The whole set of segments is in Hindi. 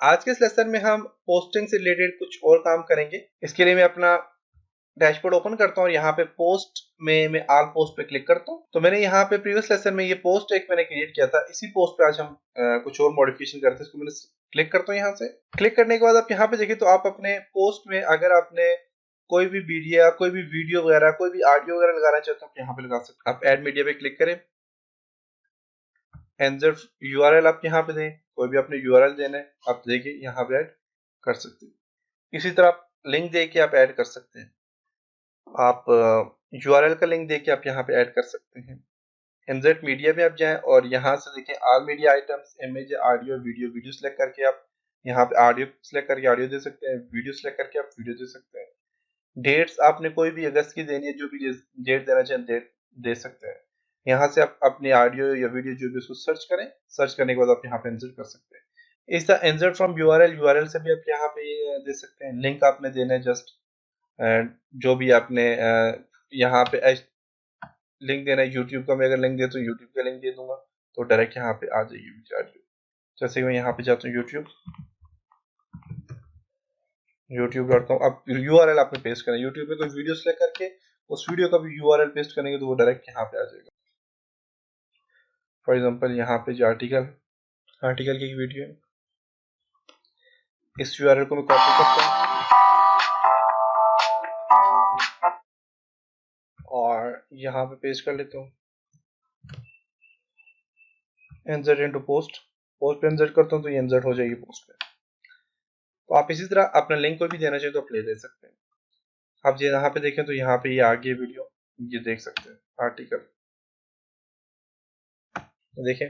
आज के इस लेसन में हम पोस्टिंग से रिलेटेड कुछ और काम करेंगे। इसके लिए मैं अपना डैशबोर्ड ओपन करता हूँ और यहाँ पे पोस्ट में मैं ऑल पोस्ट पे क्लिक करता हूँ। तो मैंने यहाँ पे प्रीवियस लेसन में ये पोस्ट एक मैंने क्रिएट किया था, इसी पोस्ट पे आज हम कुछ और मॉडिफिकेशन करते हैं। इसको मैंने क्लिक करता हूँ। यहाँ से क्लिक करने के बाद आप यहाँ पे देखिए तो आप अपने पोस्ट में अगर आपने कोई भी वीडियो या कोई भी वीडियो वगैरह कोई भी ऑडियो वगैरह लगाना चाहते हो आप यहाँ पे लगा सकते हैं। आप ऐड मीडिया पे क्लिक करें, एंजर यूआरएल आप यहाँ पे दें, कोई भी अपने यूआरएल देना है आप देखिए यहाँ पे ऐड कर सकते हैं। इसी तरह आप लिंक दे के आप ऐड कर सकते हैं। आप यूआरएल का लिंक दे के आप यहाँ पे ऐड कर सकते हैं। एमजेड मीडिया में आप जाएं और यहाँ से देखें all media items, image, audio, video select करके आप यहाँ पे ऑडियो सेलेक्ट करके ऑडियो दे सकते हैं, वीडियो सेलेक्ट करके आप वीडियो दे सकते हैं। डेट्स आपने कोई भी अगस्त की देनी है, जो भी डेट देना चाहें डेट दे सकते हैं। यहाँ से आप अपनी ऑडियो या वीडियो जो भी उसको सर्च करें, सर्च करने के बाद आप यहाँ पे इंसर्ट कर सकते हैं। इस तरह इंसर्ट फ्रॉम यूआरएल से भी आप यहाँ पे दे सकते हैं। लिंक आपने देना है जस्ट जो भी आपने यहाँ पे लिंक देना है। यूट्यूब का मैं अगर लिंक दे तो यूट्यूब का लिंक दे दूंगा तो डायरेक्ट यहाँ पे आ जाएगी वीडियो। जैसे मैं यहाँ पे जाता हूँ youtube.com। अब यूआरएल आपने पेस्ट करना है। यूट्यूब पे कोई वीडियो सेलेक्ट करके उस वीडियो का भी यूआरएल पेस्ट करेंगे तो वो डायरेक्ट यहाँ पे आ जाएगा। फॉर एग्जांपल यहाँ पे जो आर्टिकल की वीडियो है, इस यूआरएल को मैं कॉपी करता हूँ और यहाँ पे पेस्ट कर लेता हूँ। इंसर्ट इनटू पोस्ट पे इंसर्ट करता हूँ तो ये इंसर्ट हो जाएगी पोस्ट पे। तो आप इसी तरह अपना लिंक कोई भी देना चाहिए तो आप ले दे सकते हैं। आप यहाँ पे देखें तो यहाँ पे ये आगे वीडियो ये देख सकते हैं आर्टिकल देखें।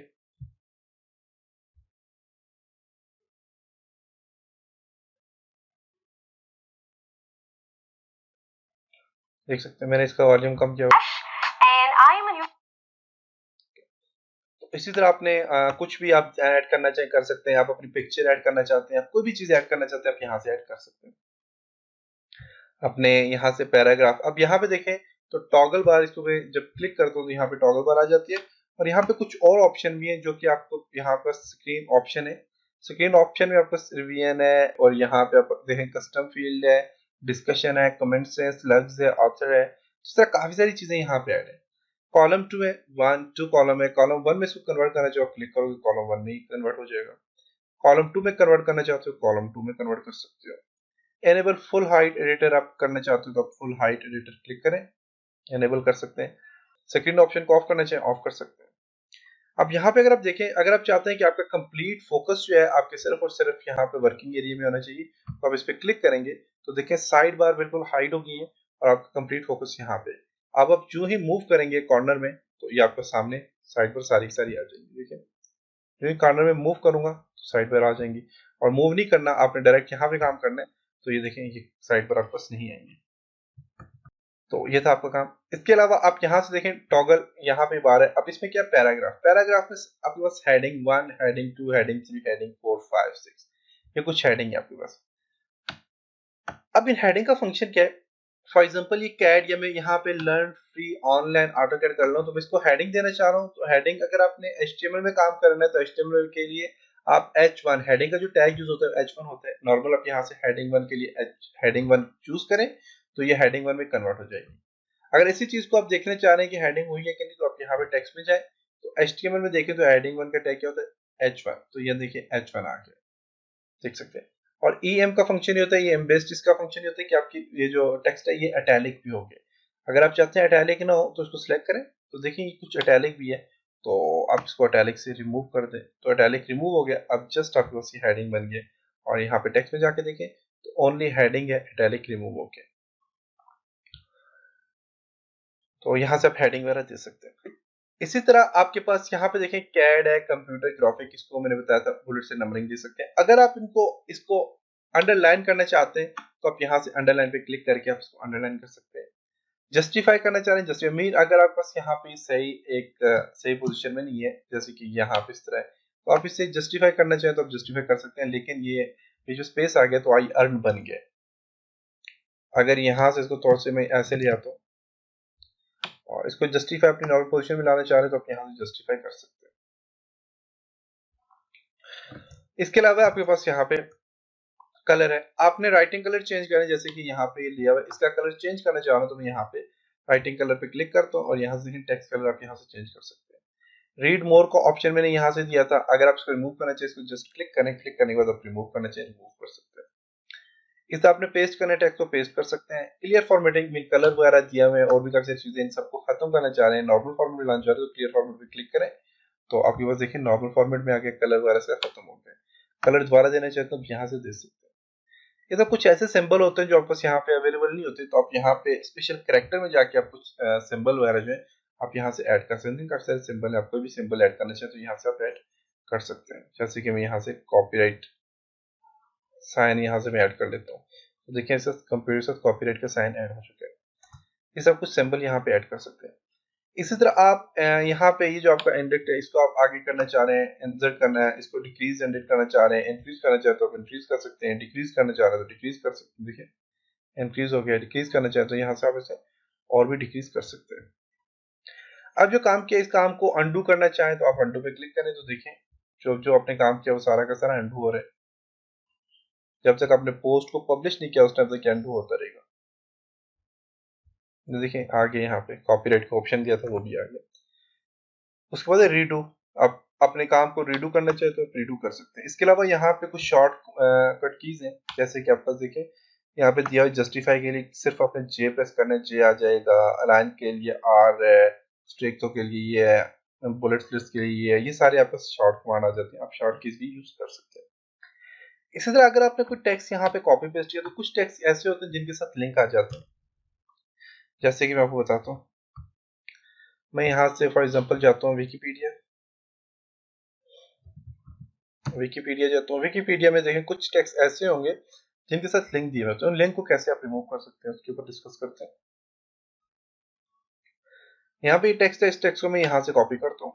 देख सकते हैं मैंने इसका वॉल्यूम कम किया। इसी तरह आपने कुछ भी आप ऐड करना चाहें कर सकते हैं। आप अपनी पिक्चर ऐड करना चाहते हैं, आप कोई भी चीज ऐड करना चाहते हैं आप यहाँ से ऐड कर सकते हैं। अपने यहाँ से पैराग्राफ अब यहाँ पे देखें तो टॉगल बार, इसको मैं जब क्लिक करता हूँ तो यहाँ पे टॉगल बार आ जाती है और यहाँ पे कुछ और ऑप्शन भी है जो कि आपको यहाँ पर स्क्रीन ऑप्शन है। स्क्रीन ऑप्शन में आपका रिवीजन है और यहाँ पे आप देखें कस्टम फील्ड है, डिस्कशन है, कमेंट्स है, स्लग्स है, ऑथर है। इस तरह काफी सारी चीजें यहाँ पे ऐड है। कॉलम 2 है, 1 2 कॉलम है। कॉलम 1 में इसको कन्वर्ट करना चाहो क्लिक करोगे कॉलम 1 में ही कन्वर्ट हो जाएगा। कॉलम 2 में कन्वर्ट करना चाहते हो कॉलम 2 में कन्वर्ट कर सकते हो। एनेबल फुल हाइट एडिटर आप करना चाहते हो तो आप फुल हाइट एडिटर क्लिक करें, एनेबल कर सकते हैं। सेकंड ऑप्शन को ऑफ करना चाहें ऑफ कर सकते हैं। अब यहाँ पे अगर आप देखें, अगर आप चाहते हैं कि आपका कंप्लीट फोकस जो है आपके सिर्फ और सिर्फ यहाँ पे वर्किंग एरिया में होना चाहिए तो आप इस पे क्लिक करेंगे तो देखें साइड बार बिल्कुल हाइड हो गई है और आपका कंप्लीट फोकस यहाँ पे। अब आप जो ही मूव करेंगे कॉर्नर में तो ये आपको सामने साइड पर सारी सारी आ जाएंगी। देखिए जो ही कॉर्नर में मूव करूंगा तो साइड पर आ जाएंगी और मूव नहीं करना, आपने डायरेक्ट यहाँ पे काम करना है तो ये देखें ये साइड पर आपके पास नहीं आएंगे। तो ये था आपका काम। इसके अलावा आप यहाँ से देखें टॉगल यहाँ पे बार है। अब इसमें क्या पैराग्राफ में आपके पास हेडिंग 1, हेडिंग 2, हेडिंग 3, हेडिंग 4, 5, 6 ये कुछ हेडिंग है आपके पास। अब इन हेडिंग का फंक्शन क्या है? फॉर एग्जांपल ये कैड या मैं यहाँ पे learn free online AutoCAD कर रहा हूँ तो मैं इसको हेडिंग देना चाह रहा हूँ। तो हेडिंग अगर आपने HTML में काम करना है तो HTML के लिए आप H1 हेडिंग का जो टैग यूज होता है H1 होता है नॉर्मल। आप यहाँ से हेडिंग 1 के लिए हेडिंग 1 चूज करें तो ये हेडिंग 1 में कन्वर्ट हो जाएगी। अगर इसी चीज को आप देखना चाह रहे हैं कि हेडिंग हुई है कि नहीं तो आप यहाँ पे टेक्स्ट में जाए तो HTML में देखें तो हेडिंग 1 का टैग क्या होता है H1। तो ये देखिए H1 आ गया, देख सकते हैं। और EM का फंक्शन ये होता है, ये एम्बेस्ड इसका फंक्शन ये होता है कि आपकी ये जो टेक्स्ट है ये इटैलिक भी हो गया। अगर आप चाहते हैं इटैलिक ना हो तो इसको सिलेक्ट करें तो देखिए कुछ इटैलिक भी है तो आप इसको इटैलिक से रिमूव कर दें तो इटैलिक रिमूव हो गया। अब जस्ट आपके पास ये हेडिंग बन गया और यहाँ पे टेक्स्ट में जाके देखें तो ओनली हेडिंग है, इटैलिक रिमूव हो गया। तो यहाँ से आप हेडिंग वगैरह दे सकते हैं। इसी तरह आपके पास यहाँ पे देखें कैड है, कंप्यूटर ग्राफिक, इसको मैंने बताया था बुलेट से नंबरिंग दे सकते हैं। अगर आप इसको अंडरलाइन करना चाहते हैं तो आप यहाँ से अंडरलाइन पे क्लिक करके आप इसको अंडरलाइन कर सकते हैं। जस्टिफाई करना चाह रहे हैं जस्टिफाई मीन अगर आपके पास यहाँ पे सही पोजीशन में नहीं है जैसे कि यहाँ पे इस तरह है तो आप इसे जस्टिफाई करना चाहें तो आप जस्टिफाई कर सकते हैं। लेकिन ये जो स्पेस आ गया तो आई अर्न बन गया। अगर यहाँ से इसको थोड़ा से मैं ऐसे ले आता हूँ और इसको जस्टिफाई अपनी नॉर्मल पोजीशन में लाना चाह रहे हैं तो आप यहाँ से जस्टिफाई कर सकते हैं। इसके अलावा आपके पास यहाँ पे कलर है, आपने राइटिंग कलर चेंज करना है, जैसे कि यहाँ पे लिया हुआ है, इसका कलर चेंज करना चाह रहा हूँ तो मैं यहाँ पे राइटिंग कलर पे क्लिक करता हूँ और यहाँ से टेक्स्ट कलर आप यहाँ से चेंज कर सकते हैं। रीड मोर का ऑप्शन मैंने यहाँ से दिया था, अगर आप इसको रिमूव करना चाहिए इसको जस्ट क्लिक करें, क्लिक करने के बाद आप रिमूव करना चाहिए रिमूव कर सकते हैं। इसे आपने पेस्ट करना टेक्स्ट को पेस्ट कर सकते हैं। क्लियर फॉर्मेटिंग में कलर वगैरह दिया हुआ है और भी काफी सारी चीजें, इन सबको खत्म करना चाह रहे हैं, नॉर्मल फॉर्मेट में लाना चाह रहे हैं तो क्लियर फॉर्मेट पे क्लिक करें तो आपके पास देखिए नॉर्मल फॉर्मेट में आके कलर वगैरह से खत्म हो गए। कलर दोबारा देना चाहते हैं तो यहाँ से दे सकते हैं। ये तो कुछ ऐसे सिंबल होते हैं जो आपके पास यहाँ पे अवेलेबल नहीं होते, तो आप यहाँ पे स्पेशल कैरेक्टर में जाके आप कुछ सिंबल वगैरह जो है आप यहाँ से ऐड कर सकते हैं। काफी सारे सिंबल है, आप कोई भी सिंबल ऐड करना चाहें तो यहाँ से आप ऐड कर सकते हैं। जैसे कि मैं यहाँ से कॉपीराइट साइन यहाँ से मैं ऐड कर लेता हूँ तो देखिए इससे कंप्यूटर के साथ कॉपीराइट का साइन ऐड हो चुका है। ये सब कुछ सिंबल यहाँ पे ऐड कर सकते हैं। इसी तरह आप यहाँ पे ये जो आपका इंडेक्स है इसको आप आगे करना चाह रहे हैं, इंसर्ट करना है, इसको डिक्रीज इंडेक्स करना चाह रहे हैं, इंक्रीज करना चाहते हो तो इंक्रीज कर सकते हैं, डिक्रीज करना चाह रहे हो तो डिक्रीज कर सकते हैं। देखिए इंक्रीज हो गया, डिक्रीज करना चाहते हो यहाँ से आप इसे और भी डिक्रीज कर सकते हैं। अब जो काम किया इस काम को अंडू करना चाहें तो आप अंडू पे क्लिक करें तो देखें जो जो आपने काम किया वो सारा का सारा अंडू हो रहा है। जब तक आपने पोस्ट को पब्लिश नहीं किया उस टाइम तक अंडू होता रहेगा। देखिए आगे यहाँ पे कॉपीराइट का ऑप्शन दिया था वो भी आ गया। उसके बाद रीडू, आप अपने काम को रीडू करना चाहे तो आप रीडू कर सकते हैं। इसके अलावा यहाँ पे कुछ शॉर्ट कट कीज हैं, जैसे कि आपके पास देखें यहाँ पे दिया हुआ जस्टिफाई के लिए सिर्फ आपने जे प्रेस करना है, जे आ जाएगा, अलाइन के लिए आर है, स्ट्रेक्सो के लिए ये है, बुलेट लिस्ट के लिए ये है, ये सारे आपके शॉर्ट कमांड आ जाते हैं, आप शॉर्ट कीज भी यूज कर सकते हैं। इसी तरह अगर आपने कोई टेक्स्ट यहाँ पे कॉपी पेस्ट किया तो कुछ टेक्स्ट ऐसे होते हैं जिनके साथ लिंक आ जाते हैं। जैसे कि मैं आपको बताता हूँ, मैं यहाँ से फॉर एग्जांपल जाता हूँ विकिपीडिया, विकिपीडिया जाता हूँ। विकिपीडिया में देखें कुछ टेक्स्ट ऐसे होंगे जिनके साथ लिंक दिए होते हैं, उन लिंक को कैसे आप रिमूव कर सकते हैं उसके ऊपर डिस्कस करते हैं। यहाँ पे टेक्स्ट है, इस टेक्स्ट को मैं यहाँ से कॉपी करता हूँ,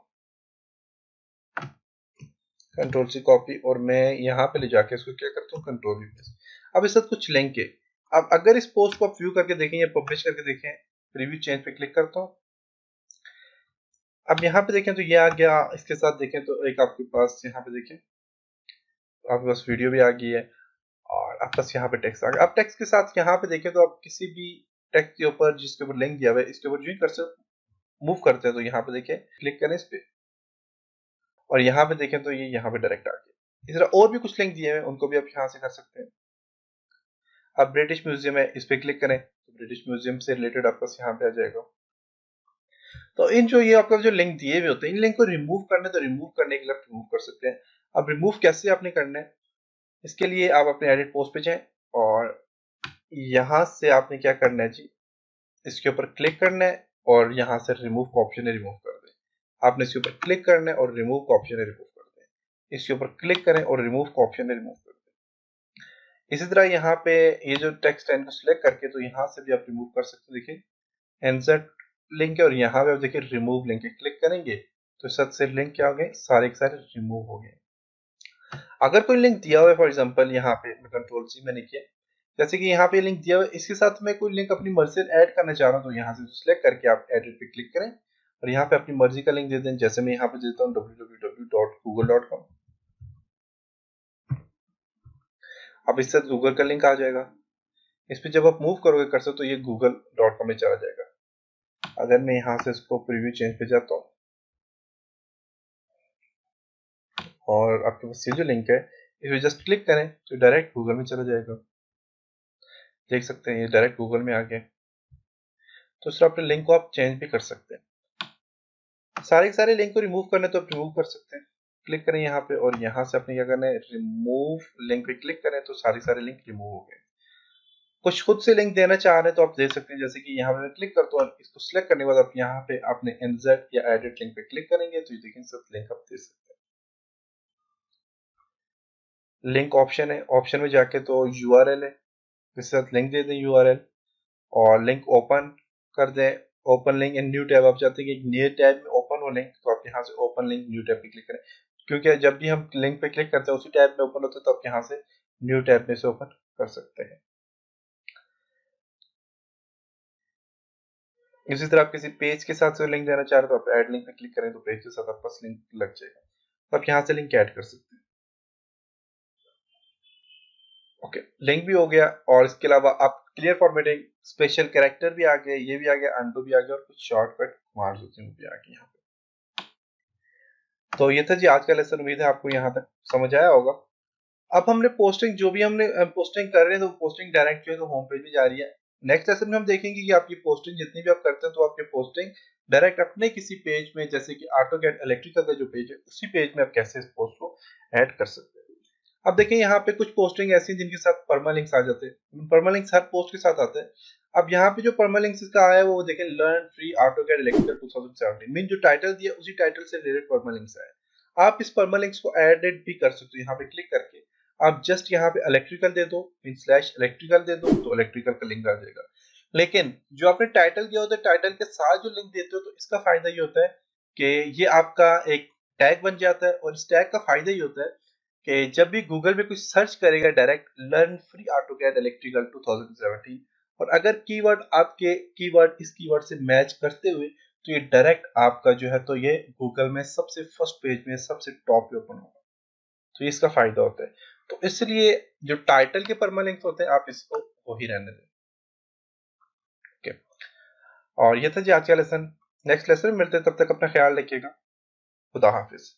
कंट्रोल सी कॉपी, और मैं यहाँ पे ले जाके इसको क्या करता हूँ कंट्रोल वी प्रेस। अब इस साथ कुछ लिंक है। अब अगर इस पोस्ट को आप व्यू करके देखें या पब्लिश करके देखें, प्रीव्यू चेंज पे क्लिक करता हूँ। अब यहाँ पे देखें तो ये आ गया, इसके साथ देखें तो एक आपके पास यहाँ पे देखें आपके पास वीडियो भी आ गई है और आपके पास यहाँ पे टेक्स्ट आ गया। अब टेक्स्ट के साथ यहाँ पे देखें तो आप किसी भी टेक्स्ट के ऊपर जिसके ऊपर लिंक दिया हुआ है इसके ऊपर जो कर्सर मूव करते हैं तो यहाँ पे देखें क्लिक करें इस पे और यहाँ पे देखें तो ये यहाँ पे डायरेक्ट आ गया। इस तरह और भी कुछ लिंक दिए हुए हैं उनको भी आप यहाँ से कर सकते हैं। अब ब्रिटिश म्यूजियम है, इस पे क्लिक करें तो ब्रिटिश म्यूजियम से रिलेटेड आपके पास यहाँ पे आ जाएगा। तो इन जो ये आपका जो लिंक दिए हुए होते हैं इन लिंक को रिमूव करने तो रिमूव करने के लिए आप रिमूव कर सकते हैं। अब रिमूव कैसे आपने करना है, इसके लिए आप अपने एडिट पोस्ट पे जाएं और यहाँ से आपने क्या करना है जी, इसके ऊपर क्लिक करना है और यहाँ से रिमूव का ऑप्शन है रिमूव कर दें। आपने इसके ऊपर क्लिक करना है और रिमूव का ऑप्शन है रिमूव कर दें। इसके ऊपर क्लिक करें और रिमूव का ऑप्शन है रिमूव कर दें। इसी तरह यहाँ पे ये जो टेक्स्ट है इनको सिलेक्ट करके तो यहाँ से भी आप रिमूव कर सकते हैं। देखिए इंसर्ट लिंक है और यहाँ पे आप देखिए रिमूव लिंक है, क्लिक करेंगे तो सबसे लिंक क्या हो गए, सारे के सारे रिमूव हो गए। अगर कोई लिंक दिया हुआ है फॉर एग्जांपल यहाँ पे मैं कंट्रोल सी मैंने किया, जैसे कि यहाँ पे लिंक दिया हुआ है इसके साथ मैं कोई लिंक अपनी मर्जी से ऐड करना चाह रहा हूँ तो यहाँ से सिलेक्ट करके आप एडिट पे क्लिक करें और यहाँ पे अपनी मर्जी का लिंक दे दें। जैसे मैं यहाँ पे देता हूँ www.google.com। अब इससे गूगल का लिंक आ जाएगा, इस पे जब आप मूव करोगे कर्सर तो ये google.com में चला जाएगा। अगर मैं यहाँ से इसको प्रीव्यू चेंज पे जाता हूँ और आपके पास ये जो लिंक है इस पे जस्ट क्लिक करें तो डायरेक्ट गूगल में चला जाएगा। देख सकते हैं ये डायरेक्ट गूगल में आ गया। तो इस तरह अपने लिंक को आप चेंज भी कर सकते हैं। सारे के सारे लिंक को रिमूव करने तो आप रिमूव कर सकते हैं। क्लिक करें यहाँ पे और यहाँ से अपने क्या करना है, रिमूव लिंक पे क्लिक करें तो सारे लिंक रिमूव हो गए। कुछ खुद से लिंक देना चाह रहे हैं तो आप दे सकते हैं, जैसे कि यहाँ पे मैं क्लिक करता हूँ और इसको सिलेक्ट करने के बाद आप यहाँ पे अपने इंसर्ट या एडिट लिंक पे क्लिक करेंगे तो ये देखिए सब लिंक आप दे सकते हैं। लिंक ऑप्शन है, ऑप्शन में जाके तो यूआरएल है, इसके साथ लिंक दे दें यूआरएल और लिंक ओपन कर दें। Open link in new tab, आप चाहते हैं कि एक नए टैब में ओपन हो लिंक तो आप यहाँ से ओपन लिंक न्यू टैब पे क्लिक करें, क्योंकि जब भी हम लिंक पे क्लिक करते हैं उसी टैब में ओपन होता है तो आप यहाँ से न्यू टैब में से ओपन कर सकते हैं। इसी तरह आप किसी पेज के साथ लिंक देना चाह रहे हो तो आप ऐड लिंक पे क्लिक करें तो पेज के साथ आपका लिंक लग जाएगा, तो आप यहाँ से लिंक ऐड कर सकते हैं। ओके, लिंक भी हो गया और इसके अलावा आप क्लियर फॉर्मेटिंग, स्पेशल कैरेक्टर भी आ गए, ये भी आ गया, अंडू भी आ गया और कुछ शॉर्टकट कमांड्स होते हैं वो भी आ गए यहाँ पे। तो ये था जी आज का लेसन, उम्मीद है आपको यहाँ तक समझ आया होगा। अब हमने पोस्टिंग, जो भी हमने पोस्टिंग कर रहे हैं, तो पोस्टिंग डायरेक्ट जो है तो होम पेज में जा रही है। नेक्स्ट लेसन में हम देखेंगे कि आपकी पोस्टिंग जितनी भी आप करते हैं तो आपकी पोस्टिंग डायरेक्ट अपने किसी पेज में, जैसे कि ऑटोकैड इलेक्ट्रिकल का जो पेज है उसी पेज में आप कैसे इस पोस्ट को ऐड कर सकते हैं। अब देखिए यहाँ पे कुछ पोस्टिंग ऐसी हैं जिनके साथ परमालिंक्स आ जाते हैं, परमालिंक्स हर पोस्ट के साथ आते हैं। अब यहाँ पे जो परमालिंक्स इसका आया है वो देखें, learn free AutoCAD electrical 2017 mean जो टाइटल दिया उसी टाइटल से रिलेटेड परमालिंक्स आया। आप इस परमालिंक्स को एडिट भी कर सकते हो, यहाँ पे क्लिक करके आप जस्ट यहाँ पे इलेक्ट्रिकल दे दो, मीन स्लैश इलेक्ट्रिकल दे दो तो इलेक्ट्रिकल का लिंक आ जाएगा। लेकिन जो आपने टाइटल दिया होता है, टाइटल के साथ जो लिंक देते हो तो इसका फायदा ये होता है कि ये आपका एक टैग बन जाता है, और इस टैग का फायदा ये होता है कि जब भी गूगल में कुछ सर्च करेगा direct learn free AutoCAD electrical 2017, और अगर कीवर्ड आपके कीवर्ड इस कीवर्ड से मैच करते हुए, तो ये डायरेक्ट आपका जो है तो ये गूगल में सबसे फर्स्ट पेज में सबसे टॉप पे ओपन होगा। तो इसका फायदा होता है। तो इसलिए जो टाइटल के परमालिंक्स होते हैं आप इसको वो ही रहने दें। ओके, और ये था जी आज का लेसन। नेक्स्ट लेसन में मिलते हैं, तब तक अपना ख्याल रखिएगा। खुदा हाफिज।